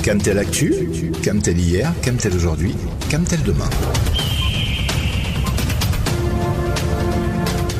Camtel Actu, Camtel hier, Camtel aujourd'hui, Camtel demain.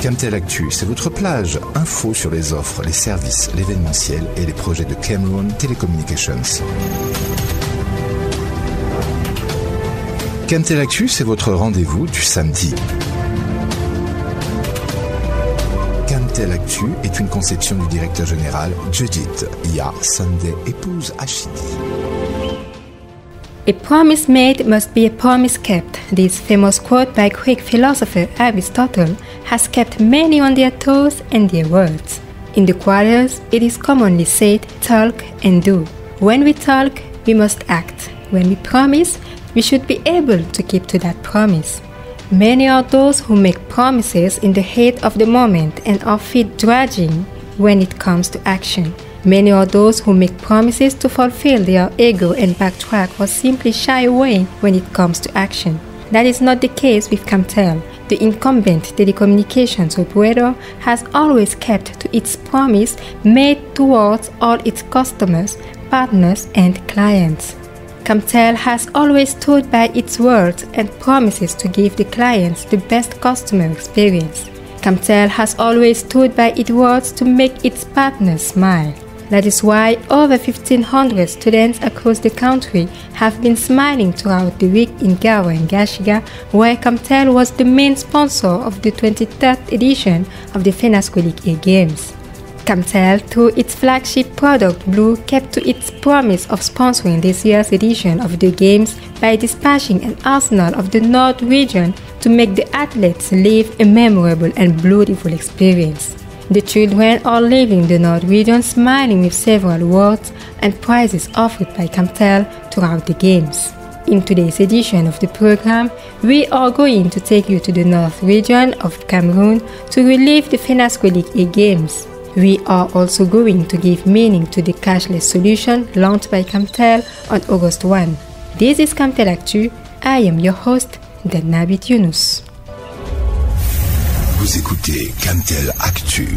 Camtel Actu, c'est votre plage info sur les offres, les services, l'événementiel et les projets de Cameroon Telecommunications. Camtel Actu, c'est votre rendez-vous du samedi. Camtel Actu est une conception du directeur général Judith Ya Sunday, épouse Ashidi. A promise made must be a promise kept. This famous quote by Greek philosopher Aristotle has kept many on their toes and their words. In the quarters, it is commonly said, talk and do. When we talk, we must act. When we promise, we should be able to keep to that promise. Many are those who make promises in the heat of the moment and are feet dragging when it comes to action. Many are those who make promises to fulfill their ego and backtrack or simply shy away when it comes to action. That is not the case with Camtel. The incumbent telecommunications operator has always kept to its promise made towards all its customers, partners, and clients. Camtel has always stood by its words and promises to give the clients the best customer experience. Camtel has always stood by its words to make its partners smile. That is why over 1,500 students across the country have been smiling throughout the week in Gawa and Gashiga, where Camtel was the main sponsor of the 23rd edition of the FENASCO League A Games. Camtel, through its flagship product Blue, kept to its promise of sponsoring this year's edition of the Games by dispatching an arsenal of the North region to make the athletes live a memorable and beautiful experience. The children are leaving the North region smiling with several awards and prizes offered by Camtel throughout the Games. In today's edition of the program, we are going to take you to the North region of Cameroon to relive the FENASCO League A Games. We are also going to give meaning to the cashless solution launched by Camtel on August 1. This is Camtel Actu. I am your host, Danabit Younous. Vous écoutez Camtel Actu.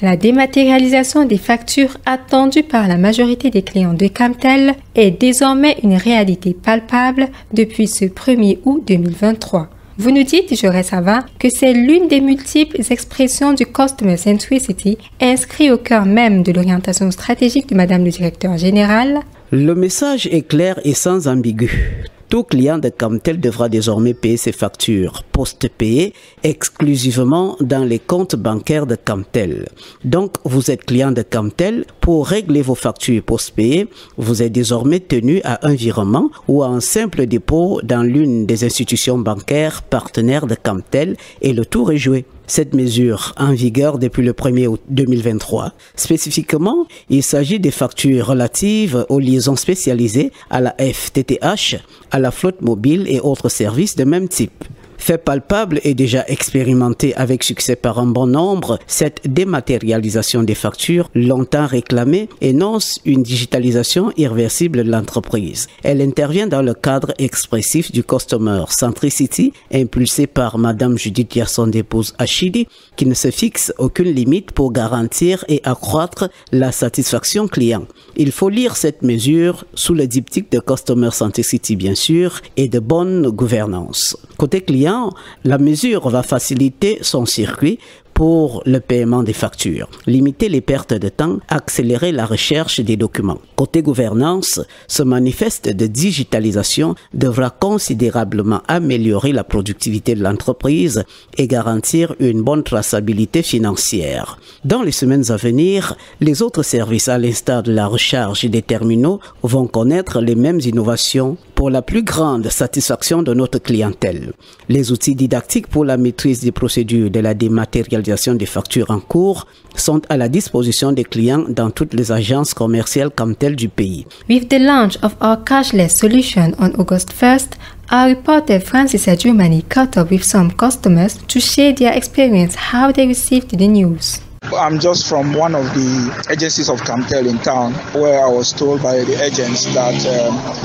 La dématérialisation des factures attendue par la majorité des clients de Camtel est désormais une réalité palpable depuis ce 1er août 2023. Vous nous dites, Joré Sava, que c'est l'une des multiples expressions du Customer Centricity inscrit au cœur même de l'orientation stratégique de Madame le Directeur Général. Le message est clair et sans ambigu. Tout client de Camtel devra désormais payer ses factures post-payées exclusivement dans les comptes bancaires de Camtel. Donc, vous êtes client de Camtel, pour régler vos factures post-payées, vous êtes désormais tenu à un virement ou à un simple dépôt dans l'une des institutions bancaires partenaires de Camtel et le tour est joué. Cette mesure en vigueur depuis le 1er août 2023. Spécifiquement, il s'agit des factures relatives aux liaisons spécialisées à la FTTH, à la flotte mobile et autres services de même type. Fait palpable et déjà expérimenté avec succès par un bon nombre, cette dématérialisation des factures, longtemps réclamée, énonce une digitalisation irréversible de l'entreprise. Elle intervient dans le cadre expressif du Customer Centricity, impulsé par Madame Judith Ya Sunday, épouse Ashidi, qui ne se fixe aucune limite pour garantir et accroître la satisfaction client. Il faut lire cette mesure sous le diptyque de Customer Centricity, bien sûr, et de bonne gouvernance. Côté client, la mesure va faciliter son circuit pour le paiement des factures, limiter les pertes de temps, accélérer la recherche des documents. Côté gouvernance, ce manifeste de digitalisation devra considérablement améliorer la productivité de l'entreprise et garantir une bonne traçabilité financière. Dans les semaines à venir, les autres services, à l'instar de la recharge des terminaux, vont connaître les mêmes innovations pour la plus grande satisfaction de notre clientèle. Les outils didactiques pour la maîtrise des procédures de la dématérialisation des factures en cours sont à la disposition des clients dans toutes les agences commerciales Camtel du pays. With the launch of our cashless solution on August 1st, our reporter Francis Adjumani caught up with some customers to share their experience how they received the news. I'm just from one of the agencies of Camtel in town, where I was told by the agents that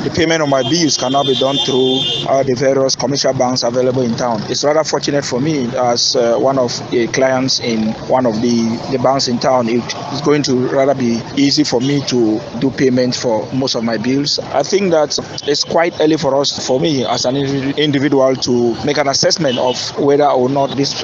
the payment of my bills cannot be done through the various commercial banks available in town. It's rather fortunate for me as one of the clients in one of the banks in town. It's going to rather be easy for me to do payment for most of my bills. I think that it's quite early for me as an individual to make an assessment of whether or not this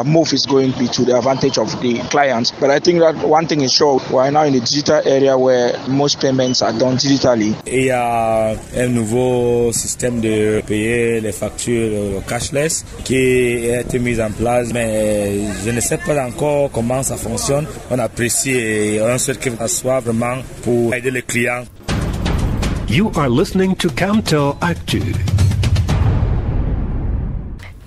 move is going to be to the advantage of the clients. But I think that one thing is sure, we are now in the digital area where most payments are done digitally. Il y a un nouveau système de payer les factures cashless qui a été mis en place, mais je ne sais pas encore comment ça fonctionne. On apprécie et on souhaite que ça soit vraiment pour aider les clients. You are listening to Camtel Actu.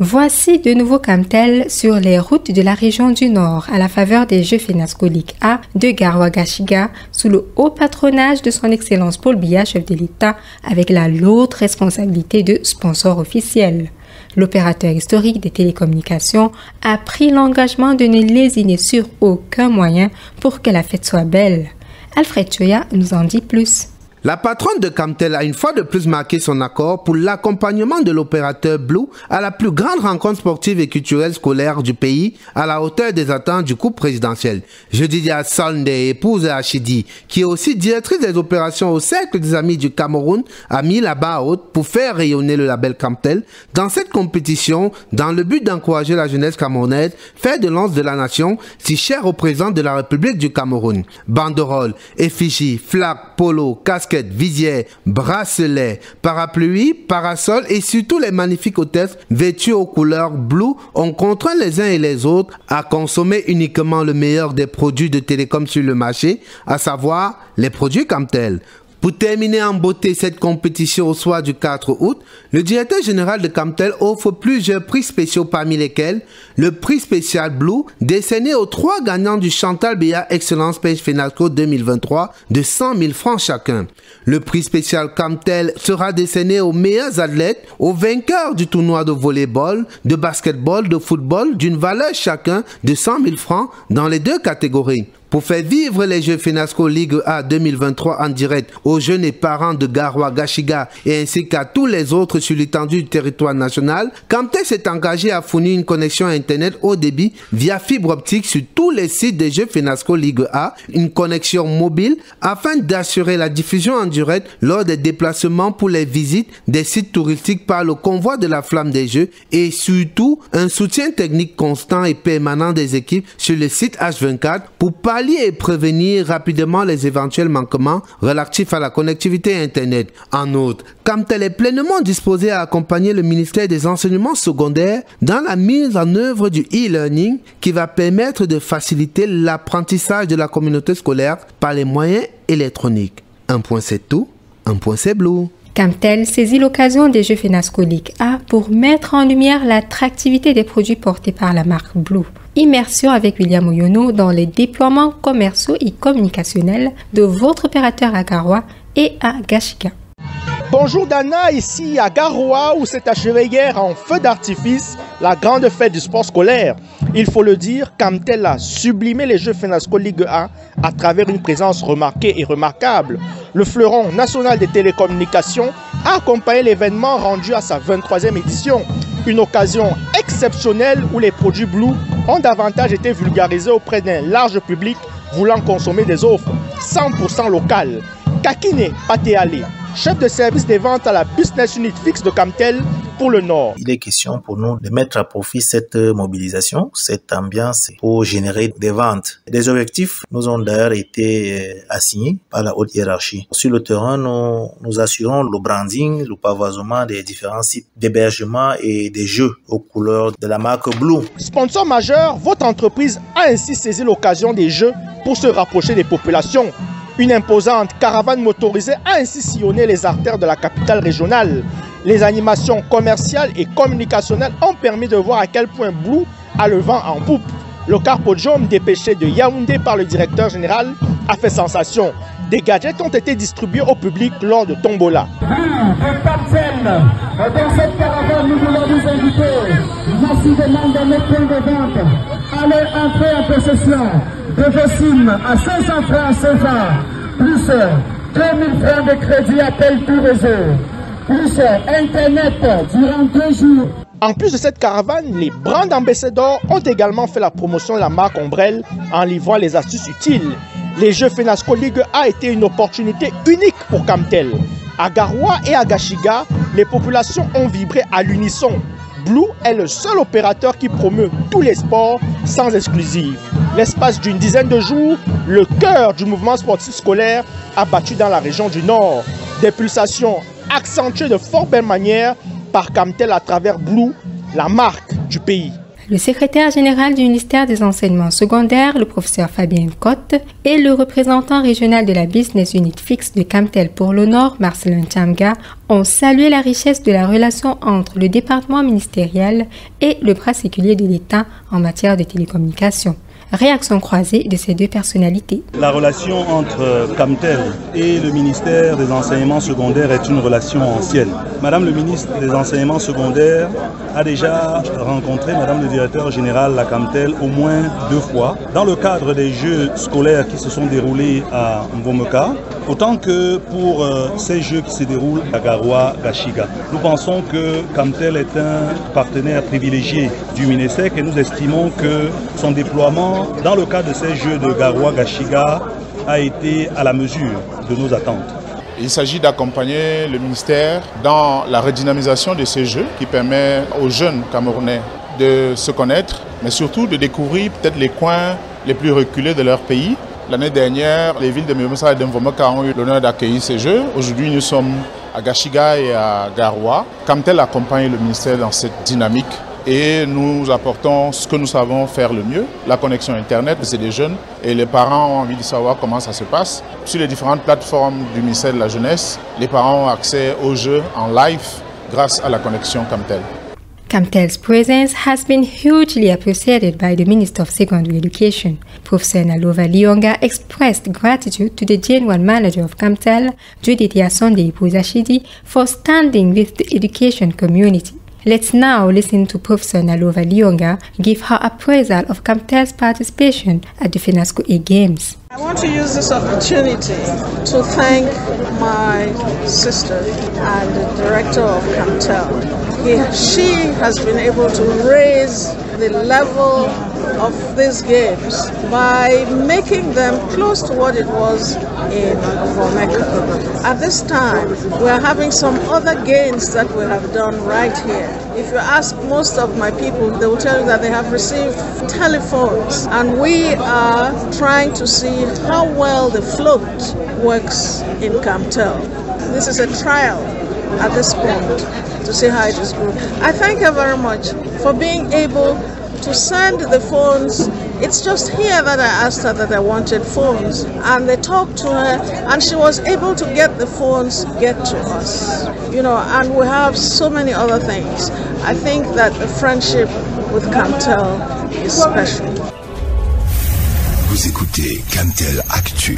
Voici de nouveaux Camtel sur les routes de la région du Nord à la faveur des Jeux FENASCO Ligue A de Garoua-Gashiga sous le haut patronage de son Excellence Paul Biya, chef de l'État, avec la lourde responsabilité de sponsor officiel. L'opérateur historique des télécommunications a pris l'engagement de ne lésiner sur aucun moyen pour que la fête soit belle. Alfred Choya nous en dit plus. La patronne de Camtel a une fois de plus marqué son accord pour l'accompagnement de l'opérateur Blue à la plus grande rencontre sportive et culturelle scolaire du pays à la hauteur des attentes du couple présidentiel. Jedidia Sunday, épouse Achidi, qui est aussi directrice des opérations au Cercle des Amis du Cameroun, a mis la barre haute pour faire rayonner le label Camtel dans cette compétition dans le but d'encourager la jeunesse camerounaise, fer de lance de la nation, si chère au président de la République du Cameroun. Banderoles, effigies, flaques, polos, casquettes, visière, bracelets, parapluies, parasols et surtout les magnifiques hôtesses vêtues aux couleurs bleues ont contraint les uns et les autres à consommer uniquement le meilleur des produits de télécom sur le marché, à savoir les produits Camtel. Pour terminer en beauté cette compétition au soir du 4 août, le directeur général de Camtel offre plusieurs prix spéciaux parmi lesquels le prix spécial Blue décerné aux 3 gagnants du Chantal Biya Excellence Page FENASCO 2023 de 100 000 francs chacun. Le prix spécial Camtel sera décerné aux meilleurs athlètes, aux vainqueurs du tournoi de volleyball, de basketball, de football d'une valeur chacun de 100 000 francs dans les 2 catégories. Pour faire vivre les Jeux FENASCO Ligue A 2023 en direct aux jeunes et parents de Garoua-Gashiga et ainsi qu'à tous les autres sur l'étendue du territoire national, Camtel s'est engagé à fournir une connexion Internet haut débit via fibre optique sur tous les sites des Jeux FENASCO Ligue A, une connexion mobile afin d'assurer la diffusion en direct lors des déplacements pour les visites des sites touristiques par le convoi de la flamme des Jeux et surtout un soutien technique constant et permanent des équipes sur le site H24 pour pallier et prévenir rapidement les éventuels manquements relatifs à la connectivité Internet. En outre, Camtel est pleinement disposé à accompagner le ministère des Enseignements secondaires dans la mise en œuvre du e-learning qui va permettre de faciliter l'apprentissage de la communauté scolaire par les moyens électroniques. Un point c'est tout, un point c'est Blue. Camtel saisit l'occasion des Jeux FENASCO Ligue A pour mettre en lumière l'attractivité des produits portés par la marque Blue. Immersion avec William Oyono dans les déploiements commerciaux et communicationnels de votre opérateur à Garoua et à Gashiga. Bonjour Dana, ici à Garoua où s'est achevée hier en feu d'artifice la grande fête du sport scolaire. Il faut le dire, Camtel a sublimé les Jeux FENASCO Ligue A à travers une présence remarquée et remarquable. Le fleuron national des télécommunications a accompagné l'événement rendu à sa 23e édition. Une occasion exceptionnelle où les produits Blue ont davantage été vulgarisés auprès d'un large public voulant consommer des offres 100% locales. Kakine Pateale, chef de service des ventes à la Business Unit Fixe de Camtel pour le Nord. Il est question pour nous de mettre à profit cette mobilisation, cette ambiance pour générer des ventes. Des objectifs nous ont d'ailleurs été assignés par la haute hiérarchie. Sur le terrain, nous assurons le branding, le pavoisement des différents sites d'hébergement et des jeux aux couleurs de la marque Blue. Sponsor majeur, votre entreprise a ainsi saisi l'occasion des jeux pour se rapprocher des populations. Une imposante caravane motorisée a ainsi sillonné les artères de la capitale régionale. Les animations commerciales et communicationnelles ont permis de voir à quel point Blue a le vent en poupe. Le car podium dépêché de Yaoundé par le directeur général a fait sensation. Des gadgets ont été distribués au public lors de Tombola. Dans cette caravane, nous voulons vous inviter massivement dans nos points de vente à allez entrer en possession de vos SIM à 500 francs CFA, plus 2000 francs de crédit appel tout réseau, plus Internet durant 2 jours. En plus de cette caravane, les brand ambassadeurs ont également fait la promotion de la marque Ombrelle en livrant les astuces utiles. Les Jeux FENASCO Ligue A étaient une opportunité unique pour Camtel. À Garoua et à Gashiga, les populations ont vibré à l'unisson. Blue est le seul opérateur qui promeut tous les sports sans exclusive. L'espace d'une dizaine de jours, le cœur du mouvement sportif scolaire a battu dans la région du Nord. Des pulsations accentuées de fort belle manière par Camtel à travers Blue, la marque du pays. Le secrétaire général du ministère des Enseignements secondaires, le professeur Fabien Cotte, et le représentant régional de la Business Unit Fixe de Camtel pour le Nord, Marcelin Chamga, ont salué la richesse de la relation entre le département ministériel et le bras séculier de l'État en matière de télécommunications. Réaction croisée de ces deux personnalités. La relation entre Camtel et le ministère des Enseignements secondaires est une relation ancienne. Madame le ministre des Enseignements secondaires a déjà rencontré Madame le directeur général à Camtel au moins 2 fois dans le cadre des Jeux scolaires qui se sont déroulés à Mbomeka, autant que pour ces Jeux qui se déroulent à Garoua-Gashiga. Nous pensons que Camtel est un partenaire privilégié du MINESEC et nous estimons que son déploiement dans le cadre de ces Jeux de Garoua-Gashiga a été à la mesure de nos attentes. Il s'agit d'accompagner le ministère dans la redynamisation de ces Jeux qui permet aux jeunes Camerounais de se connaître, mais surtout de découvrir peut-être les coins les plus reculés de leur pays. L'année dernière, les villes de Mbomeka et de Mbomeka ont eu l'honneur d'accueillir ces Jeux. Aujourd'hui, nous sommes à Gashiga et à Garoua. Camtel accompagne le ministère dans cette dynamique. Et nous apportons ce que nous savons faire le mieux, la connexion Internet, c'est des jeunes et les parents ont envie de savoir comment ça se passe. Sur les différentes plateformes du ministère de la Jeunesse, les parents ont accès aux jeux en live grâce à la connexion Camtel. Camtel's presence has been hugely appreciated by the Minister of Secondary Education. Professor Nalova Lionga expressed gratitude to the General Manager of Camtel, Judith Yasonde Ipuzashidi, for standing with the education community. Let's now listen to Professor Nalova Lionga give her appraisal of Camtel's participation at the FENASCO A Games. I want to use this opportunity to thank my sister and the director of Camtel. She has been able to raise the level of these games by making them close to what it was in Mbomeka. At this time, we are having some other gains that we have done right here. If you ask most of my people, they will tell you that they have received telephones, and we are trying to see how well the float works in Camtel. This is a trial at this point to see how it is going. I thank her very much for being able to send the phones. It's just here that I asked her that I wanted phones, and they talked to her and she was able to get the phones get to us, and we have so many other things. I think that the friendship with Camtel is special. Vous écoutez Camtel Actu.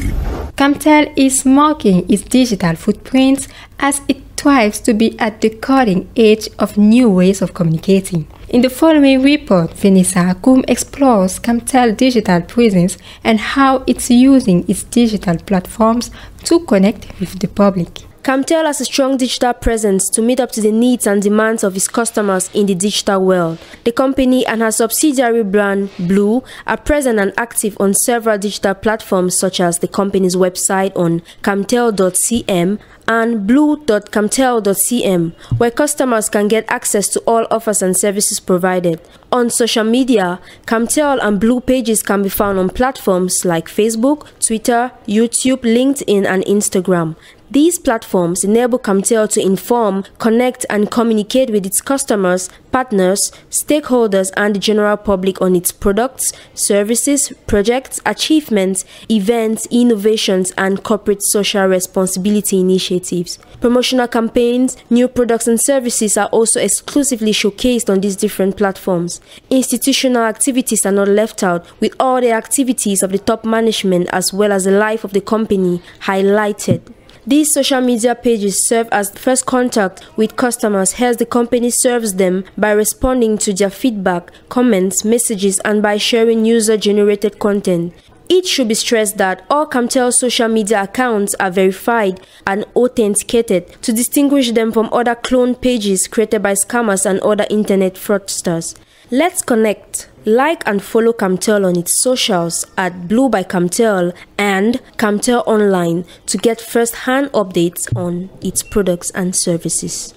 Camtel is marking its digital footprints as it strives to be at the cutting edge of new ways of communicating. In the following report, Vanessa Akoum explores Camtel's digital presence and how it's using its digital platforms to connect with the public. Camtel has a strong digital presence to meet up to the needs and demands of its customers in the digital world. The company and her subsidiary brand, Blue, are present and active on several digital platforms such as the company's website on camtel.cm and blue.camtel.cm, where customers can get access to all offers and services provided. On social media, Camtel and Blue pages can be found on platforms like Facebook, Twitter, YouTube, LinkedIn, and Instagram. These platforms enable Camtel to inform, connect, and communicate with its customers, partners, stakeholders, and the general public on its products, services, projects, achievements, events, innovations, and corporate social responsibility initiatives. Promotional campaigns, new products, and services are also exclusively showcased on these different platforms. Institutional activities are not left out, with all the activities of the top management as well as the life of the company highlighted. These social media pages serve as the first contact with customers, as the company serves them by responding to their feedback, comments, messages, and by sharing user-generated content. It should be stressed that all Camtel social media accounts are verified and authenticated to distinguish them from other cloned pages created by scammers and other internet fraudsters. Let's connect. Like and follow Camtel on its socials at Blue by Camtel and Camtel Online to get first-hand updates on its products and services.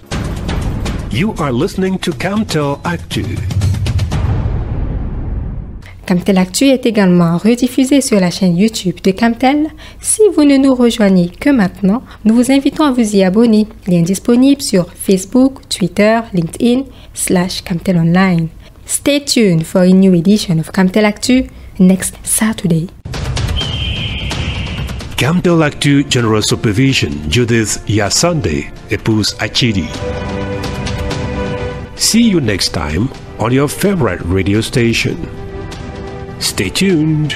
You are listening to Camtel Actu. Camtel Actu est également rediffusé sur la chaîne YouTube de Camtel. Si vous ne nous rejoignez que maintenant, nous vous invitons à vous y abonner. Lien disponible sur Facebook, Twitter, LinkedIn /Camtel Online. Stay tuned for a new edition of Camtel Actu next Saturday. Camtel Actu General Supervision, Judith Yasande, épouse Achidi. See you next time on your favorite radio station. Stay tuned.